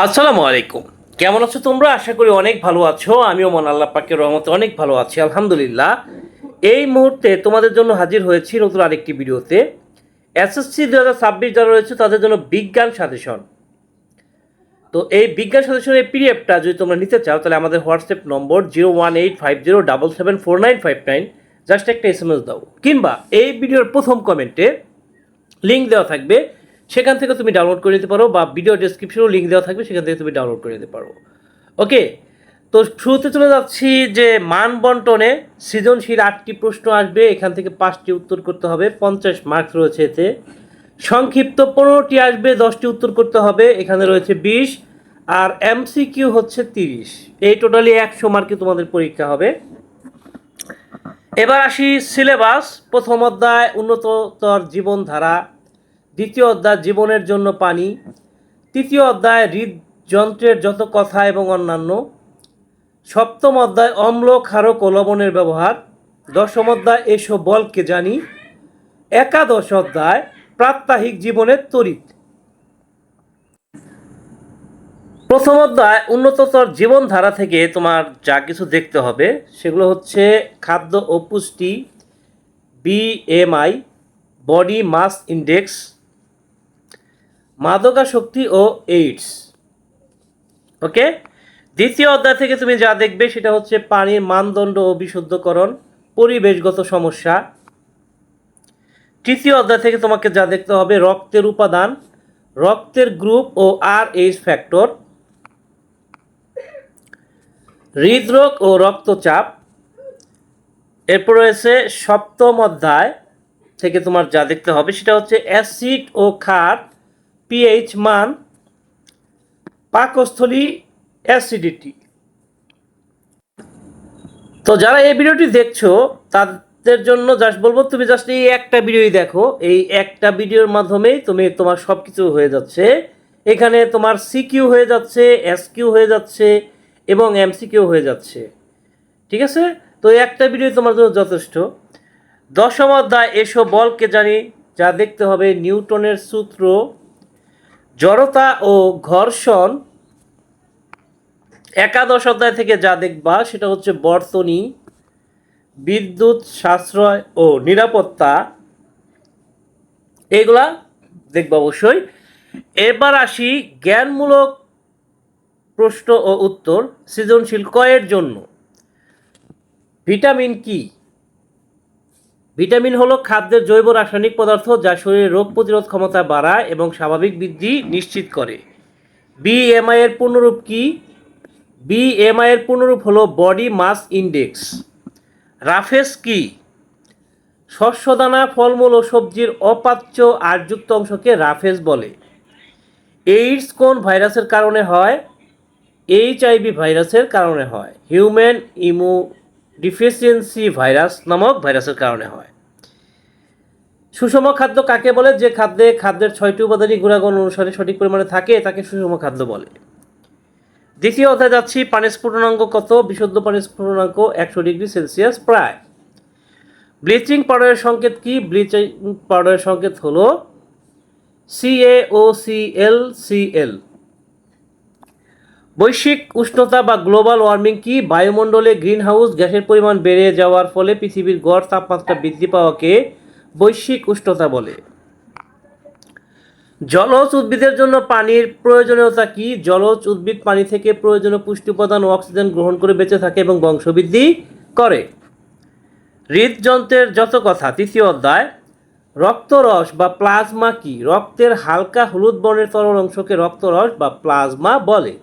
আসসালামু আলাইকুম। কেমন আছো তোমরা? আশা করি অনেক ভালো আছো। আমিও মন আল্লাহ পাকের রহমতে অনেক ভালো আছি, আলহামদুলিল্লাহ। এই মুহূর্তে তোমাদের জন্য হাজির হয়েছি নতুন আরেকটি ভিডিওতে। এসএসসি 2026 যারা রয়েছে তাদের জন্য বিজ্ঞান সাজেশন। তো এই বিজ্ঞান সাজেশনের পিডিএফটা যদি তোমরা নিতে চাও তাহলে আমাদের হোয়াটসঅ্যাপ নম্বর 01850774959, জাস্ট একটা SMS দাও, কিংবা এই ভিডিওর প্রথম কমেন্টে লিঙ্ক দেওয়া থাকবে, সেখান থেকে তুমি ডাউনলোড করে নিতে পারো, বা ভিডিও ডেসক্রিপশনেও লিঙ্ক দেওয়া থাকবে, সেখান থেকে তুমি ডাউনলোড করে নিতে পারো। ওকে, তো শুরুতে চলে যাচ্ছি যে মান বন্টনে সৃজনশীল 8টি প্রশ্ন আসবে, এখান থেকে 5টি উত্তর করতে হবে, 50 মার্কস রয়েছে এতে। সংক্ষিপ্ত 15টি আসবে, 10টি উত্তর করতে হবে, এখানে রয়েছে 20, আর MCQ হচ্ছে 30। এই টোটালি 100 মার্কে তোমাদের পরীক্ষা হবে। এবার আসি সিলেবাস। প্রথম অধ্যায় উন্নততর জীবনধারা, দ্বিতীয় অধ্যায় জীবনের জন্য পানি, তৃতীয় অধ্যায় হৃদযন্ত্রের যত কথা এবং অন্যান্য, সপ্তম অধ্যায় অম্ল ক্ষারক ও লবণের ব্যবহার, দশম অধ্যায় এসো বলকে জানি, একাদশ অধ্যায় প্রাত্যহিক জীবনের তড়িৎ। প্রথম অধ্যায় উন্নততর জীবনধারা থেকে তোমার যা কিছু দেখতে হবে সেগুলো হচ্ছে খাদ্য ও পুষ্টি, BMI, বডি মাস ইন্ডেক্স, মাদকাসক্তি ও এইডস। ওকে, দ্বিতীয় অধ্যায় থেকে তুমি যা দেখবে সেটা হচ্ছে পানির মানদণ্ড ও বিশুদ্ধকরণ, পরিবেশগত সমস্যা। তৃতীয় অধ্যায় থেকে তোমাকে যা দেখতে হবে রক্তের উপাদান, রক্তের গ্রুপ ও RH ফ্যাক্টর, হৃদরোগ ও রক্তচাপ। এরপর রয়েছে সপ্তম অধ্যায় থেকে তোমার যা দেখতে হবে সেটা হচ্ছে অ্যাসিড ও ক্ষার, pH মান, পাকস্থলী, অ্যাসিডিটি। তো যারা এই ভিডিওটি দেখছো তাদের জন্য জাস্ট বলবো, তুমি জাস্ট এই একটা ভিডিওই দেখো। এই একটা ভিডিওর মাধ্যমেই তুমি তোমার সব কিছু হয়ে যাচ্ছে। এখানে তোমার CQ হয়ে যাচ্ছে, SQ হয়ে যাচ্ছে এবং MCQ হয়ে যাচ্ছে। ঠিক আছে, তো এই একটা ভিডিও তোমার জন্য যথেষ্ট। দশম অধ্যায় এসো বলকে জানি, যা দেখতে হবে নিউটনের সূত্র, জড়তা ও ঘর্ষণ। একাদশ অধ্যায় থেকে যা দেখবা সেটা হচ্ছে বর্তনী, বিদ্যুৎ সাশ্রয় ও নিরাপত্তা, এগুলা দেখবা অবশ্যই। এবার আসি জ্ঞানমূলক প্রশ্ন ও উত্তর। সৃজনশীল কয়ের জন্য। ভিটামিন কি? ভিটামিন হলো খাদ্যের জৈব রাসায়নিক পদার্থ যা শরীরের রোগ প্রতিরোধ ক্ষমতা বাড়ায় এবং স্বাভাবিক বৃদ্ধি নিশ্চিত করে। BMI এর পূর্ণরূপ কি? BMI এর পূর্ণরূপ হলো বডি মাস ইন্ডেক্স। রাফেজ কি? শস্যদানা, ফলমূল ও সবজির অপাচ্য আঁশযুক্ত অংশকে রাফেজ বলে। এইডস কোন ভাইরাসের কারণে হয়? HIV ভাইরাসের কারণে হয়। হিউম্যান ইমিউনোডেফিসিয়েন্সি ভাইরাস নামক ভাইরাসের কারণে হয়। সুষম খাদ্য কাকে বলে? যে খাদ্যের 6টি উপাদানই গুণাগুণ অনুসারে সঠিক পরিমাণে থাকে তাকে সুষম খাদ্য বলে। দ্বিতীয় অধ্যায় যাচ্ছি। পানির স্ফুটনাঙ্ক কত? বিশুদ্ধ পানির স্ফুটনাঙ্ক 100°C প্রায়। ব্লিচিং পাউডারের সংকেত কি? ব্লিচিং পাউডারের সংকেত হলো CaOClCl। বৈশ্বিক উষ্ণতা বা গ্লোবাল ওয়ার্মিং কি? বায়ুমণ্ডলে গ্রিনহাউস গ্যাসের পরিমাণ বেড়ে যাওয়ার ফলে পৃথিবীর গড় তাপমাত্রা বৃদ্ধি পাওয়াকে বৈশ্বিক উষ্ণতা বলে। জলজ উদ্ভিদের জন্য পানির প্রয়োজনীয়তা কি? জলজ উদ্ভিদ পানি থেকে প্রয়োজনীয় পুষ্টি উপাদান ও অক্সিজেন গ্রহণ করে বেঁচে থাকে এবং বংশবৃদ্ধি করে। হৃদযন্ত্রের যত কথা, তৃতীয় অধ্যায়। রক্তরস বা প্লাজমা কি? রক্তের হালকা হলুদ বর্ণের তরল অংশকে রক্তরস বা প্লাজমা বলে।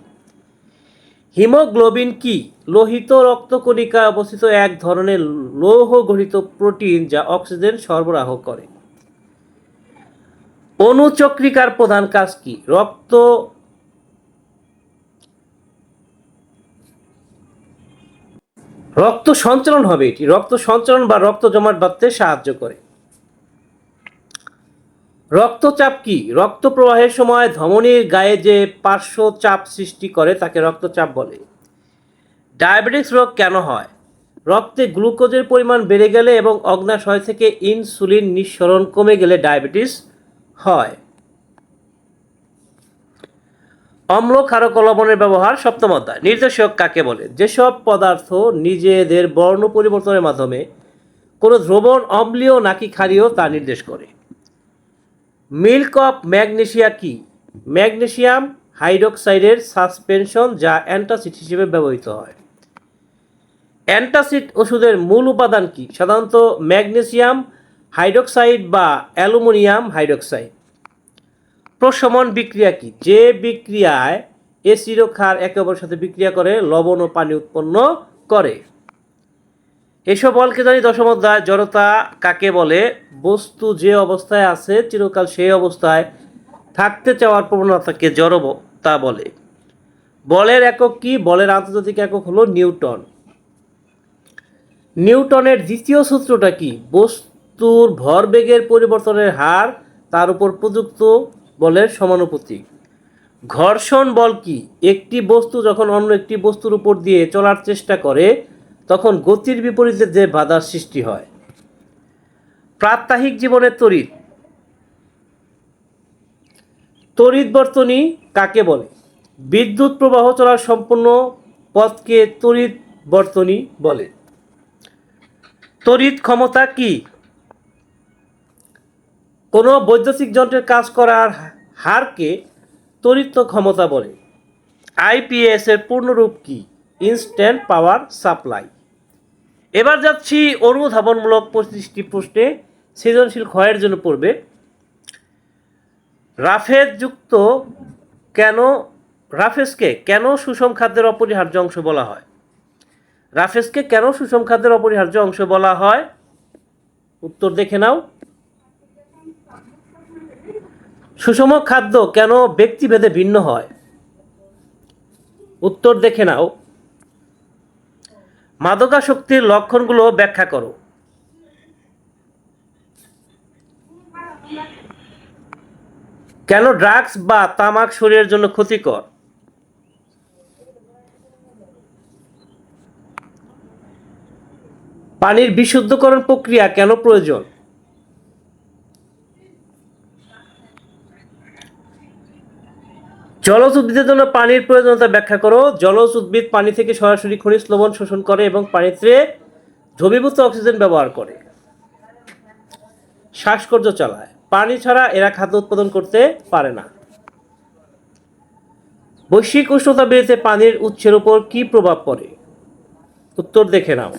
হিমোগ্লোবিন কি? লোহিত রক্তকণিকায় অবস্থিত এক ধরনের লৌহ গঠিত প্রোটিন যা অক্সিজেন সরবরাহ করে। অণুচক্রিকার প্রধান কাজ কি? রক্ত সঞ্চালন হবে, এটি রক্ত সঞ্চালন বা রক্ত জমাট বাঁধতে সাহায্য করে। রক্তচাপ কি? রক্ত প্রবাহের সময় ধমনীর গায়ে যে পার্শ্ব চাপ সৃষ্টি করে তাকে রক্তচাপ বলে। ডায়াবেটিস রোগ কেন হয়? রক্তে গ্লুকোজের পরিমাণ বেড়ে গেলে এবং অগ্ন্যাশয় থেকে ইনসুলিন নিঃসরণ কমে গেলে ডায়াবেটিস হয়। অম্ল ক্ষারক ও লবণের ব্যবহার, সপ্তম অধ্যায়। নির্দেশক কাকে বলে? যেসব পদার্থ নিজেদের বর্ণ পরিবর্তনের মাধ্যমে কোনো দ্রবণ অম্লীয় নাকি ক্ষারীয় তা নির্দেশ করে। মিল্ক অফ ম্যাগনেসিয়া কি? ম্যাগনেসিয়াম হাইড্রোক্সাইডের সাসপেনশন, যা অ্যান্টাসিড হিসেবে ব্যবহৃত হয়। অ্যান্টাসিড ওষুধের মূল উপাদান কি? সাধারণত ম্যাগনেসিয়াম হাইড্রোক্সাইড বা অ্যালুমিনিয়াম হাইড্রোক্সাইড। প্রশমন বিক্রিয়া কি? যে বিক্রিয়ায় এসিড ও ক্ষার একে অপরের সাথে বিক্রিয়া করে লবণ ও পানি উৎপন্ন করে। এসব বলকে জানি দশম অধ্যায়। জড়তা কাকে বলে? বস্তু যে অবস্থায় আছে চিরকাল সেই অবস্থায় থাকতে চাওয়ার প্রবণতাকে জড়তা বলে। বলের একক কি? বলের আন্তর্জাতিক একক হলো নিউটন। নিউটনের দ্বিতীয় সূত্রটা কি? বস্তুর ভরবেগের পরিবর্তনের হার তার উপর প্রযুক্ত বলের সমানুপাতিক। ঘর্ষণ বল কি? একটি বস্তু যখন অন্য একটি বস্তুর উপর দিয়ে চলার চেষ্টা করে তখন গতির বিপরীতে যে বাধার সৃষ্টি হয়। প্রাত্যহিক জীবনের তড়িৎ। তড়িৎ বর্তনী কাকে বলে? বিদ্যুৎ প্রবাহ চলার সম্পূর্ণ পথকে তড়িৎ বর্তনী বলে। তড়িৎ ক্ষমতা কি? কোনো বৈদ্যুতিক যন্ত্রের কাজ করার হারকে তড়িৎ ক্ষমতা বলে। আইপিএস এর পূর্ণরূপ কি? Instant power supply. এবার যাচ্ছি অনুধাবনমূলক 25টি প্রশ্নে। সৃজনশীল ক্ষয়ের জন্য পড়বে। রাফেজকে কেন সুষম খাদ্যের অপরিহার্য অংশ বলা হয়? রাফেজকে কেন সুষম খাদ্যের অপরিহার্য অংশ বলা হয়? উত্তর দেখে নাও। সুষম খাদ্য কেন ব্যক্তিভেদে ভিন্ন হয়? উত্তর দেখে নাও। মাদকাসক্তির লক্ষণগুলো ব্যাখ্যা করো। কেন ড্রাগস বা তামাক শরীরের জন্য ক্ষতিকর? পানির বিশুদ্ধকরণ প্রক্রিয়া কেন প্রয়োজন? জলজ উদ্ভিদের জন্য পানির প্রয়োজনীয়তা ব্যাখ্যা করো। জলজ উদ্ভিদ পানি থেকে সরাসরি খনিজ লবণ শোষণ করে এবং পানিতে দ্রবীভূত অক্সিজেন ব্যবহার করে। শ্বাসকর্য চালায়। পানি ছাড়া এরা খাদ্য উৎপাদন করতে পারে না। বৈশ্বিক উষ্ণতা বৃদ্ধিতে পানির উৎসের উপর কি প্রভাব পড়ে? উত্তর দেখে নাও।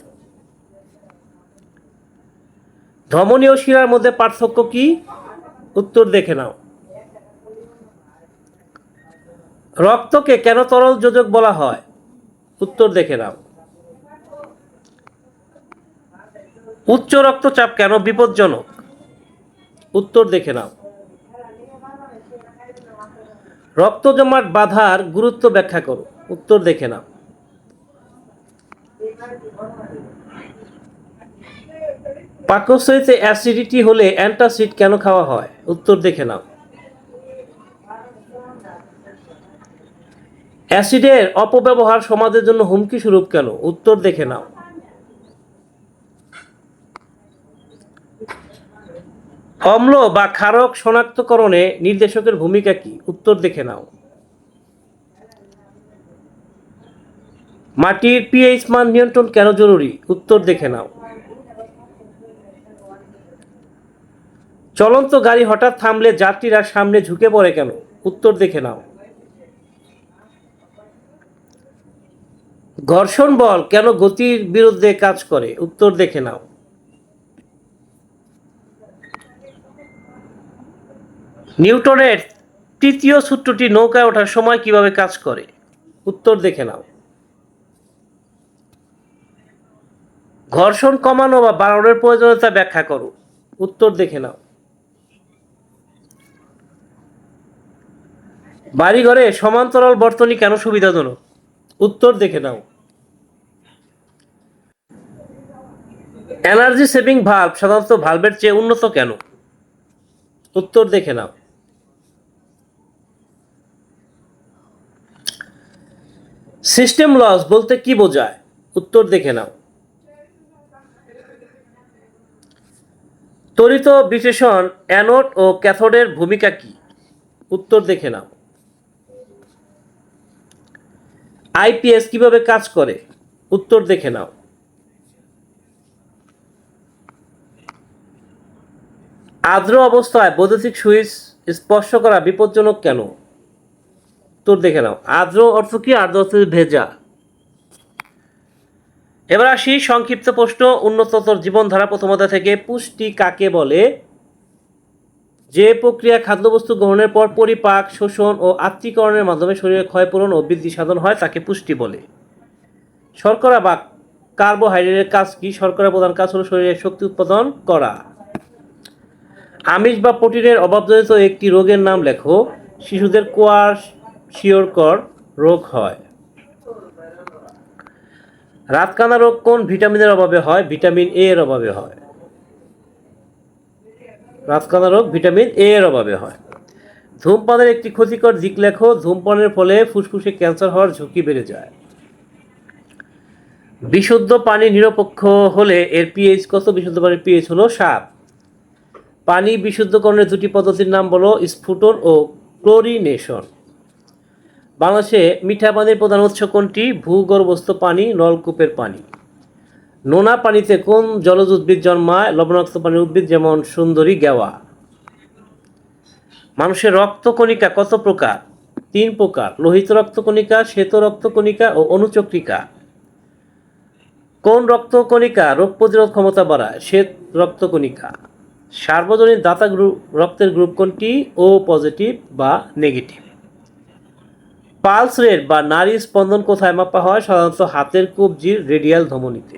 ধমনী ও শিরার মধ্যে পার্থক্য কি? উত্তর দেখে নাও। রক্তকে কেন তরল যোজক বলা হয়? উত্তর দেখে নাও। উচ্চ রক্তচাপ কেন বিপজ্জনক? উত্তর দেখে নাও। রক্ত জমাট বাঁধার গুরুত্ব ব্যাখ্যা করো। উত্তর দেখে নাও। পাকস্থলীতে অ্যাসিডিটি হলে অ্যান্টাসিড কেন খাওয়া হয়? উত্তর দেখে নাও। অ্যাসিডের অপব্যবহার সমাজের জন্য হুমকি স্বরূপ কেন? উত্তর দেখে নাও। অম্ল বা ক্ষারক শনাক্তকরণে নির্দেশকের ভূমিকা কি? উত্তর দেখে নাও। মাটির পিএইচ মান নিয়ন্ত্রণ কেন জরুরি? উত্তর দেখে নাও। চলন্ত গাড়ি হঠাৎ থামলে যাত্রীরা সামনে ঝুঁকে পড়ে কেন? উত্তর দেখে নাও। ঘর্ষণ বল কেন গতির বিরুদ্ধে কাজ করে? উত্তর দেখে নাও। নিউটনের তৃতীয় সূত্রটি নৌকায় ওঠার সময় কিভাবে কাজ করে? উত্তর দেখে নাও। ঘর্ষণ কমানো বা বাড়ানোর প্রয়োজনীয়তা ব্যাখ্যা করো। উত্তর দেখে নাও। বাড়িঘরে সমান্তরাল বর্তনী কেন সুবিধাজনক? উত্তর দেখে নাও। এনার্জি সেভিং ভাল্ব সাধারণত ভাল্বের চেয়ে উন্নত কেন? উত্তর দেখে নাও। সিস্টেম লস বলতে কি বোঝায়? উত্তর দেখে নাও। তড়িৎ বিশ্লেষণ অ্যানোড ও ক্যাথোডের ভূমিকা কি? উত্তর দেখে নাও। আইপিএস কিভাবে কাজ করে? উত্তর দেখে নাও। আর্দ্র অবস্থায় বৈদ্যুতিক সুইচ স্পর্শ করা বিপজ্জনক কেন? উত্তর দেখে নাও। আর্দ্র অর্থ কি? আর্দ্র অর্থ ভেজা। এবার আসি সংক্ষিপ্ত প্রশ্ন, উন্নততর জীবনধারা প্রথম অধ্যায় থেকে। পুষ্টি কাকে বলে? যে প্রক্রিয়া খাদ্যবস্তু গ্রহণের পর পরিপাক, শোষণ ও আত্তীকরণের মাধ্যমে শরীরে ক্ষয়পূরণ ও বৃদ্ধি সাধন হয় তাকে পুষ্টি বলে। শর্করা বা কার্বোহাইড্রেটের কাজ কি? শর্করা প্রধান কাজ হলো শরীরে শক্তি উৎপাদন করা। আমিষ বা প্রোটিনের অভাবজনিত একটি রোগের নাম লেখো। শিশুদের কোয়াশিওরকর রোগ হয়। রাতকানা রোগ কোন ভিটামিনের অভাবে হয়? ভিটামিন এ এর অভাবে হয়। রাতকানা রোগ ভিটামিন এ এর অভাবে হয়। ধূমপানের একটি ক্ষতিকর দিক লেখো। ধূমপানের ফলে ফুসফুসে ক্যান্সার হওয়ার ঝুঁকি বেড়ে যায়। বিশুদ্ধ পানি নিরপেক্ষ হলে এর পিএইচ কত? বিশুদ্ধ পানির পিএইচ হলো 7। পানি বিশুদ্ধকরণের দুটি পদ্ধতির নাম বলো। স্ফুটন ও ক্লোরিনেশন। বাংলাদেশে মিঠা পানির প্রধান উৎস কোনটি? ভূগর্ভস্থ পানি, নলকূপের পানি। নোনা পানিতে কোন জলজ উদ্ভিদ জন্মায়? লবণাক্ত পানির উদ্ভিদ যেমন সুন্দরী, গেওয়া। মানুষের রক্তকণিকা কত প্রকার? 3 প্রকার। লোহিত রক্তকণিকা, শ্বেত রক্তকণিকা ও অনুচক্রিকা। কোন রক্তকণিকা রোগ প্রতিরোধ ক্ষমতা বাড়ায়? শ্বেত রক্তকণিকা। সার্বজনীন দাতা রক্তের গ্রুপ কোনটি? ও পজিটিভ বা নেগেটিভ। পালস রেট বা নারী স্পন্দন কোথায় মাপা হয়? সাধারণত হাতের কবজির রেডিয়াল ধমনীতে।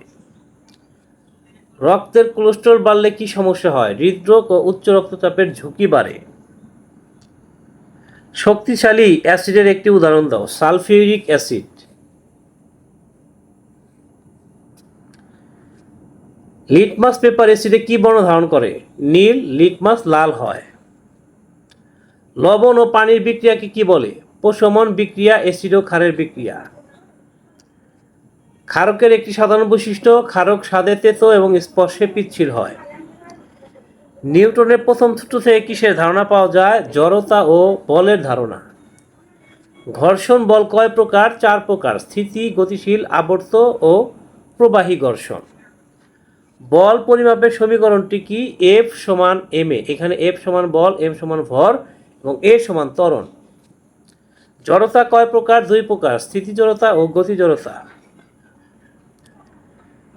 রক্তের কোলেস্টেরল বাড়লে কি সমস্যা হয়? হৃদরোগ ও উচ্চ রক্তচাপের ঝুঁকি বাড়ে। শক্তিশালী অ্যাসিডের একটি উদাহরণ দাও। Sulphuric acid. লিটমাস পেপার অ্যাসিডে কি বর্ণ ধারণ করে? নীল। লিটমাস লাল হয়। লবণ ও পানির বিক্রিয়াকে কি বলে? প্রশমন বিক্রিয়া, অ্যাসিড ও ক্ষারের বিক্রিয়া। ক্ষারকের একটি সাধারণ বৈশিষ্ট্য, ক্ষারক স্বাদে তেতো এবং স্পর্শে পিচ্ছিল হয়। নিউটনের প্রথম সূত্র থেকে কিসের ধারণা পাওয়া যায়? জড়তা ও বলের ধারণা। ঘর্ষণ বল কয় প্রকার? 4 প্রকার। স্থিতি, গতিশীল, আবর্ত ও প্রবাহী ঘর্ষণ। বল পরিমাপের সমীকরণটি কি? এফ সমান এম এ। এখানে এফ সমান বল, এম সমান ভর এবং এ সমান ত্বরণ। জড়তা কয় প্রকার? 2 প্রকার। স্থিতি জড়তা ও গতি জড়তা।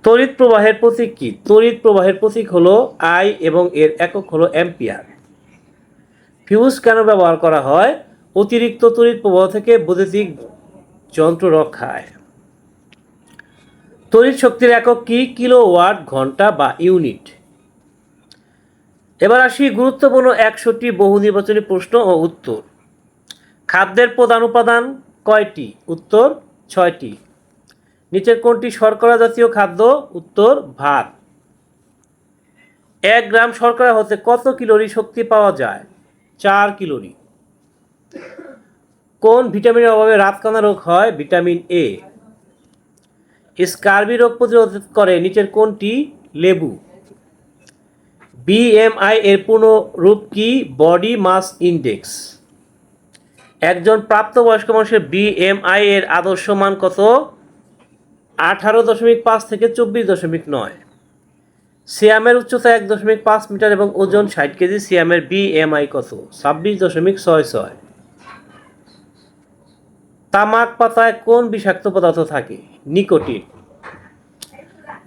তড়িৎ প্রবাহের প্রতীক কি? তড়িৎ প্রবাহের প্রতীক হলো আই এবং এর একক হলো অ্যাম্পিয়ার। ফিউজ কেন ব্যবহার করা হয়? অতিরিক্ত তড়িৎ প্রবাহ থেকে বৈদ্যুতিক যন্ত্র রক্ষায়। তড়িৎ শক্তির একক কি? কিলোওয়াট ঘন্টা বা ইউনিট। এবার আসি গুরুত্বপূর্ণ 100টি বহু নির্বাচনী প্রশ্ন ও উত্তর। খাদ্যের প্রধান উপাদান কয়টি? উত্তর 6টি। নিচের কোনটি শর্করা জাতীয় খাদ্য? উত্তর ভাত। 1 গ্রাম শর্করা হতে কত ক্যালোরি শক্তি পাওয়া যায়? 4 ক্যালোরি। কোন ভিটামিনের অভাবে রাতকানা রোগ হয়? Vitamin A. স্কার্বি রোগ প্রতিরোধ করে নিচের কোনটি? লেবু। বিএমআই এর পূর্ণ রূপ কি? Body mass index. একজন প্রাপ্তবয়স্ক মানুষের বিএমআই এর আদর্শ মান কত? 18.5 থেকে 24.9। সিয়ামের উচ্চতা 1.5 মিটার এবং ওজন 60 কেজি। সিয়ামের বিএমআই কত? 26.66। তামাক পাতায় কোন বিষাক্ত পদার্থ থাকে? নিকোটিন।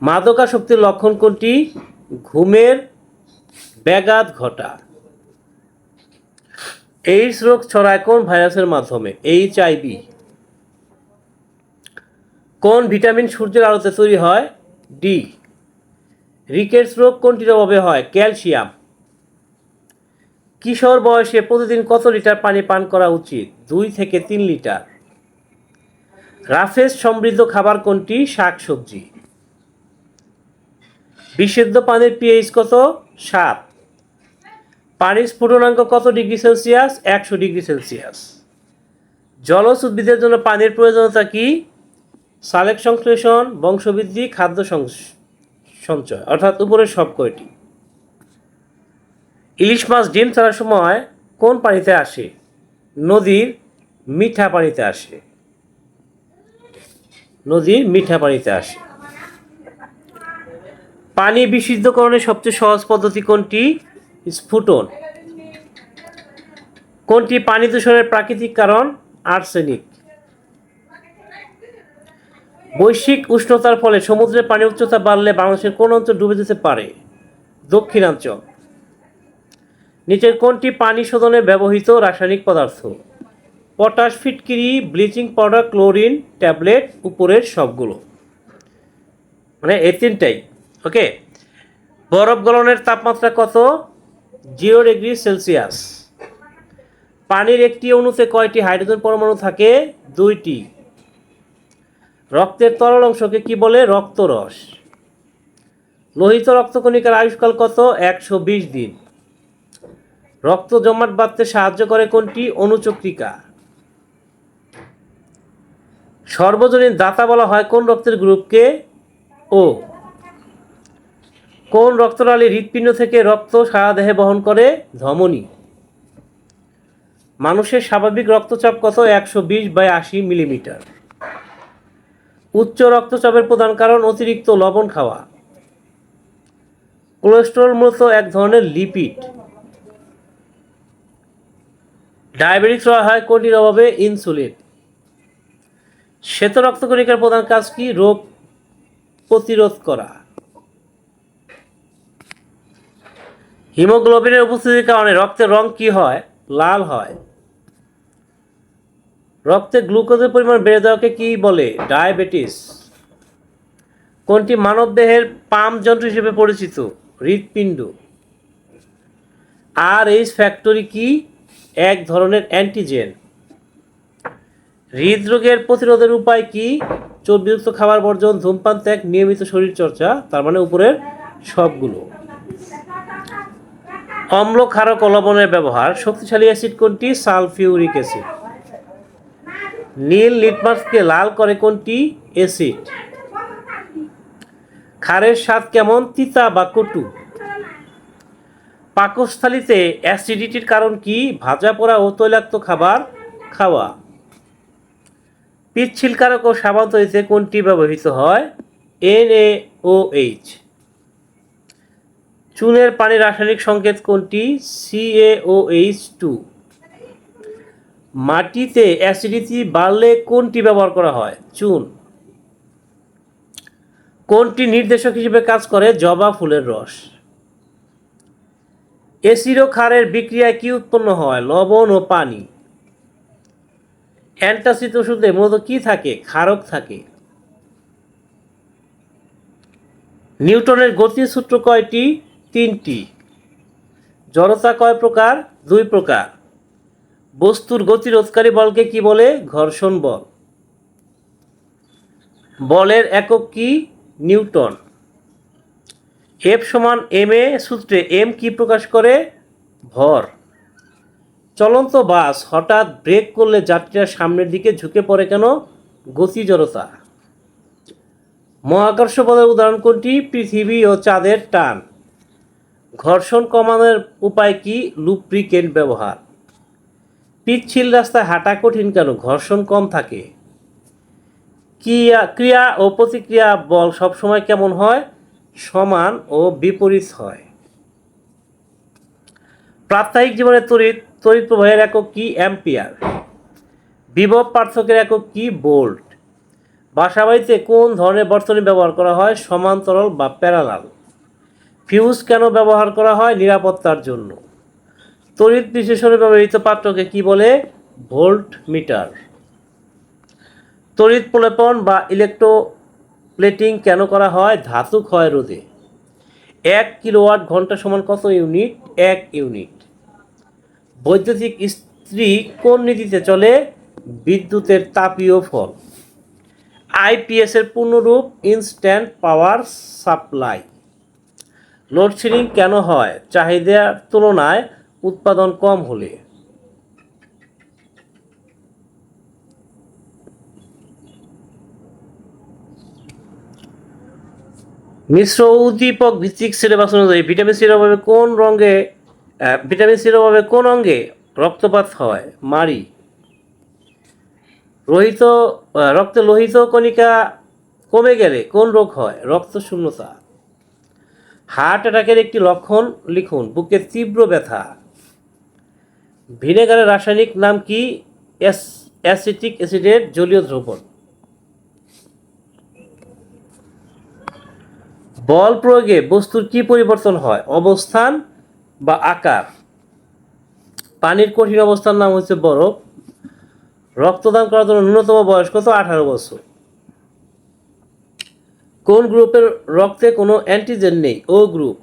মাদকাসক্তির লক্ষণ কোনটি? ঘুমের ব্যাঘাত ঘটা। এইডস রোগ ছড়ায় কোন ভাইরাসের মাধ্যমে? এইচআইভি। কোন ভিটামিন সূর্যের আলোতে তৈরি হয়? ডি। রিকেটস রোগ কোনটির অভাবে হয়? ক্যালসিয়াম। কিশোর বয়সে প্রতিদিন কত লিটার পানি পান করা উচিত? 2 থেকে 3 লিটার। রাফেজ সমৃদ্ধ খাবার কোনটি? শাকসবজি। বিশুদ্ধ পানির পিএইচ কত? 7। পানির স্ফুটনাঙ্ক কত ডিগ্রি সেলসিয়াস? 100 degree Celsius. জলজ উদ্ভিদের জন্য পানির প্রয়োজনীয়তা কি? সালেক সংশ্লেষণ, বংশবৃদ্ধি, খাদ্য সঞ্চয়, অর্থাৎ উপরের সব কয়টি। ইলিশ মাছ ডিম ছাড়ার সময় কোন পানিতে আসে? নদীর মিঠা পানিতে আসে। নদীর মিঠা পানিতে আসে। পানি বিশুদ্ধকরণের সবচেয়ে সহজ পদ্ধতি কোনটি? স্ফুটন। কোনটি পানি দূষণের প্রাকৃতিক কারণ? আর্সেনিক। বৈশ্বিক উষ্ণতার ফলে সমুদ্রের পানির উচ্চতা বাড়লে বাংলাদেশের কোন অঞ্চল ডুবে যেতে পারে? দক্ষিণাঞ্চল। নিচের কোনটি পানি শোধনে ব্যবহৃত রাসায়নিক পদার্থ? পটাশ, ফিটকিরি, ব্লিচিং পাউডার, ক্লোরিন ট্যাবলেট, উপরের সবগুলো, মানে এই তিনটাই। ওকে। বরফ গলনের তাপমাত্রা কত? 0°C। পানির একটি অণুতে কয়টি হাইড্রোজেন পরমাণু থাকে? 2টি। রক্তের তরল অংশকে কি বলে? রক্তরস। লোহিত রক্তকণিকার আয়ুষ্কাল কত? 120 দিন। রক্ত জমাট বাঁধতে সাহায্য করে কোনটি? অণুচক্রিকা। সর্বজনীন দাতা বলা হয় কোন রক্তের গ্রুপকে? ও। কোন রক্তনালী হৃৎপিণ্ড থেকে রক্ত সারা দেহে বহন করে? ধমনী। মানুষের স্বাভাবিক রক্তচাপ কত? 120/80 মিলিমিটার। উচ্চ রক্তচাপের প্রধান কারণ অতিরিক্ত লবণ খাওয়া। কোলেস্টেরল মূলত এক ধরনের লিপিড। ডায়াবেটিস হয় কোনটির অভাবে? ইনসুলিন। শ্বেত রক্তকণিকার প্রধান কাজ কি? রোগ প্রতিরোধ করা। হিমোগ্লোবিনের উপস্থিতির কারণে রক্তের রং কি হয়? লাল হয়। রক্তে গ্লুকোজের পরিমাণ বেড়ে যাওয়াকে কি বলে? ডায়াবেটিস। কোনটি মানবদেহের পাম্প যন্ত্র হিসেবে পরিচিত? হৃৎপিণ্ড। RH ফ্যাক্টরি কি? এক ধরনের অ্যান্টিজেন। হৃদরোগের প্রতিরোধের উপায় কি? চর্বিযুক্ত খাবার বর্জন, ধূমপান ত্যাগ, নিয়মিত শরীরচর্চা, তার মানে উপরের সবগুলো। অম্ল, ক্ষারক ও লবণের ব্যবহার। শক্তিশালী অ্যাসিড কোনটি? Sulphuric acid. নীল লিটমাসকে লাল করে কোনটি? অ্যাসিড। ক্ষারের স্বাদ কেমন? তিতা বা কটু। পাকস্থলীতে অ্যাসিডিটির কারণ কি? ভাজা পোড়া ও তৈলাক্ত খাবার খাওয়া। পিচ্ছিলকারক ও সাবান তৈরিতে কোনটি ব্যবহৃত হয়? NaOH। চুনের পানির রাসায়নিক সংকেত কোনটি? CaOH2। মাটিতে অ্যাসিডিটি বাড়লে কোনটি ব্যবহার করা হয়? চুন। কোনটি নির্দেশক হিসেবে কাজ করে? জবা ফুলের রস। অ্যাসিড ও ক্ষারের বিক্রিয়ায় কি উৎপন্ন হয়? লবণ ও পানি। অ্যান্টাসিড ওষুধে মূলত কি থাকে? ক্ষারক থাকে। নিউটনের গতির সূত্র কয়টি? 3টি। জড়তা কয় প্রকার? 2 প্রকার। বস্তুর গতিরোধকারী বলকে কি বলে? ঘর্ষণ বল। বলের একক কি? নিউটন। F=ma সূত্রে m কি প্রকাশ করে? ভর। চলন্ত বাস হঠাৎ ব্রেক করলে যাত্রীরা সামনের দিকে ঝুঁকে পড়ে কেন? গতি জড়তা। মহাকর্ষ বলের উদাহরণ কোনটি? পৃথিবী ও চাঁদের টান। ঘর্ষণ কমানোর উপায় কি? লুব্রিকেন্ট ব্যবহার। পিচ্ছিল রাস্তায় হাঁটা কঠিন কেন? ঘর্ষণ কম থাকে। ক্রিয়া ও প্রতিক্রিয়া বল সবসময় কেমন হয়? সমান ও বিপরীত হয়। প্রাত্যহিক জীবনে তড়িৎ প্রবাহের একক কি? অ্যাম্পিয়ার। বিভব পার্থক্যের একক কি? ভোল্ট। বাসাবাড়িতে কোন ধরনের বর্তনী ব্যবহার করা হয়? সমান্তরাল বা প্যারালাল। ফিউজ কেন ব্যবহার করা হয়? নিরাপত্তার জন্য। তড়িৎ বিশ্লেষণে ব্যবহৃত পাত্রকে কি বলে? Volt metre. তড়িৎ প্রলেপন বা ইলেকট্রোপ্লেটিং কেন করা হয়? ধাতু ক্ষয় রোধে। 1 কিলোওয়াট ঘন্টা সমান কত ইউনিট? 1 ইউনিট। বৈদ্যুতিক ইস্ত্রি কোন নীতিতে চলে? বিদ্যুতের তাপীয় ফল। IPS এর পূর্ণরূপ? Instant power supply. লোডশেডিং কেন হয়? চাহিদার তুলনায় উৎপাদন কম হলে। মিশ্র উদ্দীপক ভিত্তিক সিলেবাস অনুযায়ী ভিটামিন সির অভাবে কোন অঙ্গে রক্তপাত হয়? মাড়ি। রক্তে লোহিত কণিকা কমে গেলে কোন রোগ হয়? রক্ত শূন্যতা। হার্ট অ্যাটাকের একটি লক্ষণ লিখুন। বুকে তীব্র ব্যথা। ভিনেগারের রাসায়নিক নাম কি? অ্যাসিটিক অ্যাসিডের জলীয় দ্রবণ। বল প্রয়োগে বস্তুর কি পরিবর্তন হয়? অবস্থান বা আকার। পানির কঠিন অবস্থার নাম হচ্ছে বরফ। রক্তদান করার জন্য ন্যূনতম বয়স কত? 18 বছর। কোন গ্রুপের রক্তে কোনো অ্যান্টিজেন নেই? ও গ্রুপ।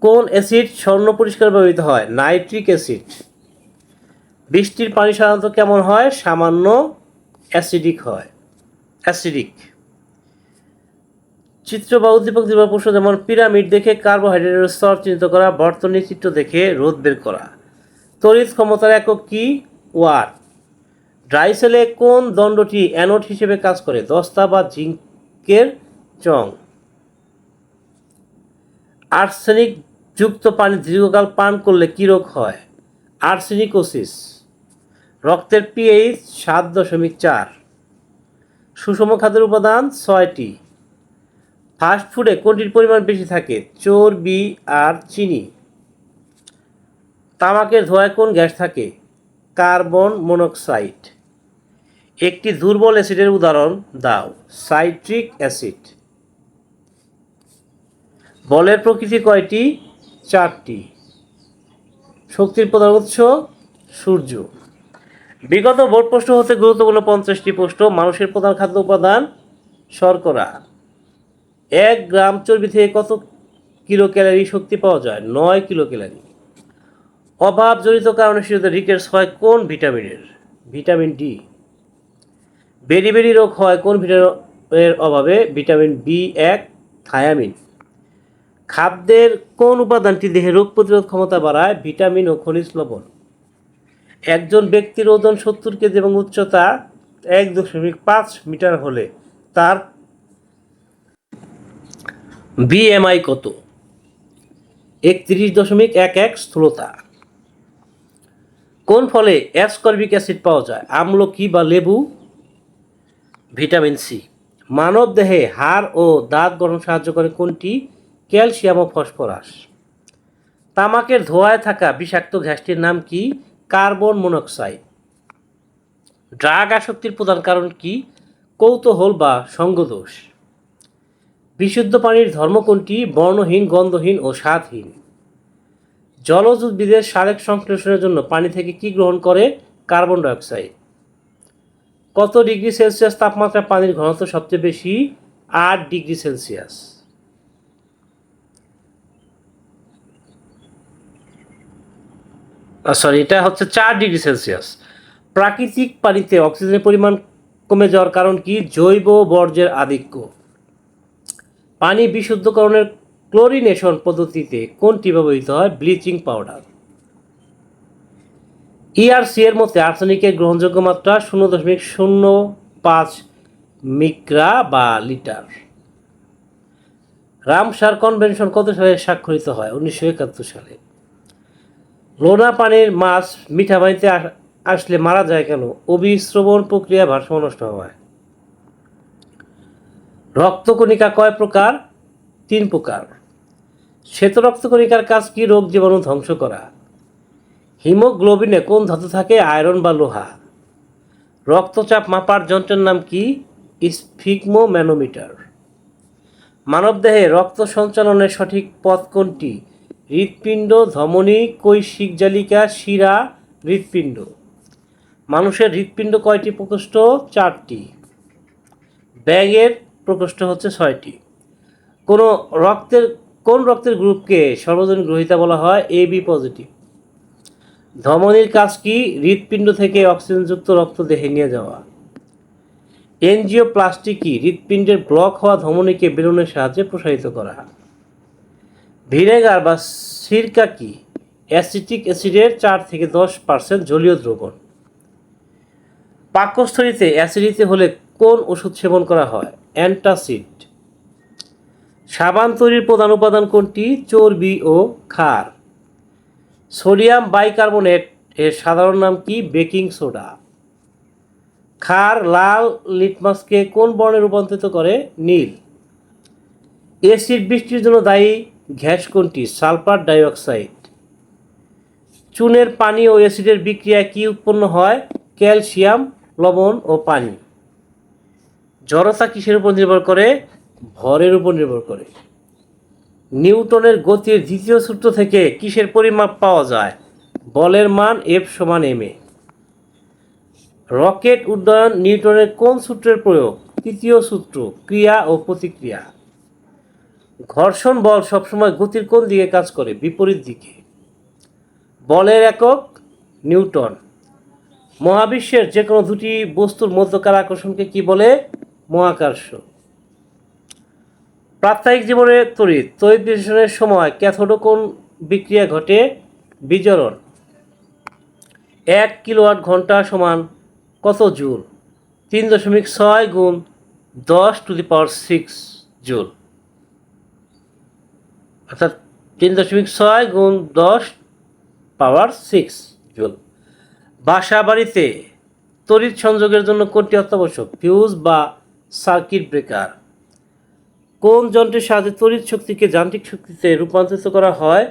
কোন অ্যাসিড স্বর্ণ পরিষ্কার ব্যবহৃত হয়? Nitric acid. বৃষ্টির পানি সাধারণত কেমন হয়? সামান্য অ্যাসিডিক হয়। চিত্র বা উদ্দীপক নির্ভর প্রশ্ন যেমন পিরামিড দেখে কার্বোহাইড্রেটের স্তর চিহ্নিত করা, বর্তনী চিত্র দেখে রোদ বের করা। তড়িৎ ক্ষমতার একক কি? ওয়াট। ড্রাই সেলে কোন দণ্ডটি অ্যানোড হিসেবে কাজ করে? দস্তা বা জিঙ্কের চং। আর্সেনিক যুক্ত পানি দীর্ঘকাল পান করলে কী রোগ হয়? আর্সেনিকোসিস। রক্তের পিএইচ 7.4। সুষম খাদ্যের উপাদান 6টি। ফাস্ট ফুডে কোনটির পরিমাণ বেশি থাকে? চর্বি আর চিনি। তামাকের ধোঁয়ায় কোন গ্যাস থাকে? Carbon monoxide. একটি দুর্বল অ্যাসিডের উদাহরণ দাও। Citric acid. বলের প্রকৃতি কয়টি? 4টি। শক্তির প্রধান উৎস সূর্য। বিগত বোর্ড প্রশ্ন হতে গুরুত্বপূর্ণ 50টি প্রশ্ন। মানুষের প্রধান খাদ্য উপাদান শর্করা। 1 গ্রাম চর্বি থেকে কত কিলো ক্যালোরি শক্তি পাওয়া যায়? 9 কিলো ক্যালোরি। অভাবজনিত কারণে শিশুদের রিকেটস হয় কোন ভিটামিনের? Vitamin D. বেরি রোগ হয় কোন ভিটামিনের অভাবে? Vitamin B1 thymine. খাদ্যের কোন উপাদানটি দেহে রোগ প্রতিরোধ ক্ষমতা বাড়ায়? ভিটামিন ও খনিজ লবণ। একজন ব্যক্তির ওজন 70 কেজি এবং উচ্চতা 1.5 মিটার হলে তার BMI কত? 31.11। স্থূলতা। কোন ফলে অ্যাসকর্বিক অ্যাসিড পাওয়া যায়? আমলকি বা লেবু। Vitamin C. মানব দেহে হাড় ও দাঁত গঠন সাহায্য করে কোনটি? ক্যালসিয়াম ও ফসফরাস। তামাকের ধোঁয়ায় থাকা বিষাক্ত গ্যাসটির নাম কি? Carbon monoxide. ড্রাগ আসক্তির প্রধান কারণ কি? কৌতূহল বা সঙ্গদোষ। বিশুদ্ধ পানির ধর্ম কোনটি? বর্ণহীন, গন্ধহীন ও স্বাদহীন। জলজ উদ্ভিদের সারেক সংশ্লেষণের জন্য পানি থেকে কি গ্রহণ করে? Carbon dioxide. কত ডিগ্রি সেলসিয়াস তাপমাত্রা পানির ঘনত্ব সবচেয়ে বেশি? 8 ডিগ্রি সেলসিয়াস। এটা হচ্ছে 4 ডিগ্রি সেলসিয়াস। প্রাকৃতিক পানিতে অক্সিজেনের পরিমাণ কমে যাওয়ার কারণ কি? জৈব বর্জ্যের আধিক্য। পানি বিশুদ্ধকরণের ক্লোরিনেশন পদ্ধতিতে কোনটি ব্যবহৃত হয়? Bleaching powder. ERC এর মধ্যে আর্সেনিকের গ্রহণযোগ্য মাত্রা 0.05 মিক্রা বা লিটার। রামসার কনভেনশন কত সালে স্বাক্ষরিত হয়? 1971 সালে। লোনা পানির মাছ মিঠা পানিতে আসলে মারা যায় কেন? অভিস্রবণ প্রক্রিয়া ভারসাম্য নষ্ট হয়। রক্তকণিকা কয় প্রকার? 3 প্রকার। শ্বেত রক্তকণিকার কাজ কি? রোগ জীবাণু ধ্বংস করা। হিমোগ্লোবিনে কোন ধাতু থাকে? আয়রন বা লোহা। রক্তচাপ মাপার যন্ত্রের নাম কি? স্ফিগমোম্যানোমিটার। মানবদেহে রক্ত সঞ্চালনের সঠিক পথ কোনটি? হৃৎপিণ্ড, ধমনী, কৈশিক জালিকা, শিরা, হৃৎপিণ্ড। মানুষের হৃৎপিণ্ড কয়টি প্রকোষ্ঠ? 4টি। ব্যাঙের প্রকোষ্ঠ হচ্ছে 6টি। কোন রক্তের গ্রুপকে সর্বজনীন গ্রহীতা বলা হয়? AB positive. ধমনীর কাজ কি? হৃৎপিণ্ড থেকে অক্সিজেনযুক্ত রক্ত দেহে নিয়ে যাওয়া। এনজিওপ্লাস্টি কি? হৃৎপিণ্ডের ব্লক হওয়া ধমনীকে বেলুনের সাহায্যে প্রসারিত করা। ভিনেগার বা সিরকা কি? অ্যাসিটিক অ্যাসিডের 4 থেকে 10% জলীয় দ্রবণ। পাকস্থলীতে অ্যাসিডিটি হলে কোন ওষুধ সেবন করা হয়? অ্যান্টাসিড। সাবান তৈরির প্রধান উপাদান কোনটি? চর্বি ও ক্ষার। সোডিয়াম বাইকার্বনেট এর সাধারণ নাম কি? Baking soda. ক্ষার লাল লিটমাসকে কোন বর্ণে রূপান্তরিত করে? নীল। এসিড বৃষ্টির জন্য দায়ী গ্যাস কোনটি? Sulphur dioxide. চুনের পানি ও অ্যাসিডের বিক্রিয়ায় কি উৎপন্ন হয়? ক্যালসিয়াম, লবণ ও পানি। জড়তা কিসের উপর নির্ভর করে? ভরের উপর নির্ভর করে। নিউটনের গতির দ্বিতীয় সূত্র থেকে কিসের পরিমাপ পাওয়া যায়? বলের মান F সমান ma। রকেট উড্ডয়ন নিউটনের কোন সূত্রের প্রয়োগ? তৃতীয় সূত্র, ক্রিয়া ও প্রতিক্রিয়া। ঘর্ষণ বল সবসময় গতির কোন দিকে কাজ করে? বিপরীত দিকে। বলের একক নিউটন। মহাবিশ্বের যে কোনো দুটি বস্তুর মধ্যকার আকর্ষণকে কি বলে? মহাকর্ষ। প্রাত্যহিক জীবনে তড়িৎ বিশ্লেষণের সময় ক্যাথোডে কোন বিক্রিয়া ঘটে? বিজারণ। 1 কিলোওয়াট ঘন্টা সমান কত জুল? 3.6 গুণ 10⁻6 জুল, অর্থাৎ 3.6 গুণ 10⁻6 জুল। বাসা বাড়িতে তড়িৎ সংযোগের জন্য কোনটি অত্যাবশ্যক? ফিউজ বা সার্কিট ব্রেকার। কোন যন্ত্রের সাহায্যে তড়িৎ শক্তিকে যান্ত্রিক শক্তিতে রূপান্তরিত করা হয়?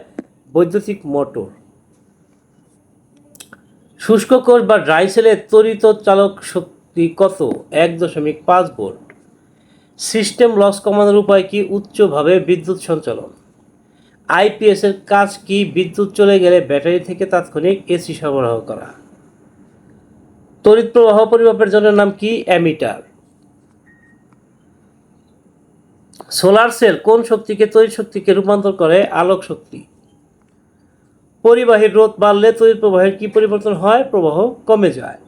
বৈদ্যুতিক মোটর। শুষ্ক কোষ বা ড্রাই সেলের তড়িৎ চালক শক্তি কত? 1.5 ভোল্ট। সিস্টেম লস কমানোর উপায় কি? উচ্চভাবে বিদ্যুৎ সঞ্চালন। আইপিএস এর কাজ কি? বিদ্যুৎ চলে গেলে ব্যাটারি থেকে তাৎক্ষণিক এসি সরবরাহ করা। তড়িৎ প্রবাহ পরিমাপের যন্ত্রের নাম কি? অ্যামিটার। সোলার সেল কোন শক্তিকে তড়িৎ শক্তিতে রূপান্তর করে? আলোক শক্তি। পরিবাহীর রোধ বাড়লে তড়িৎ প্রবাহের কি পরিবর্তন হয়? প্রবাহ কমে যায়।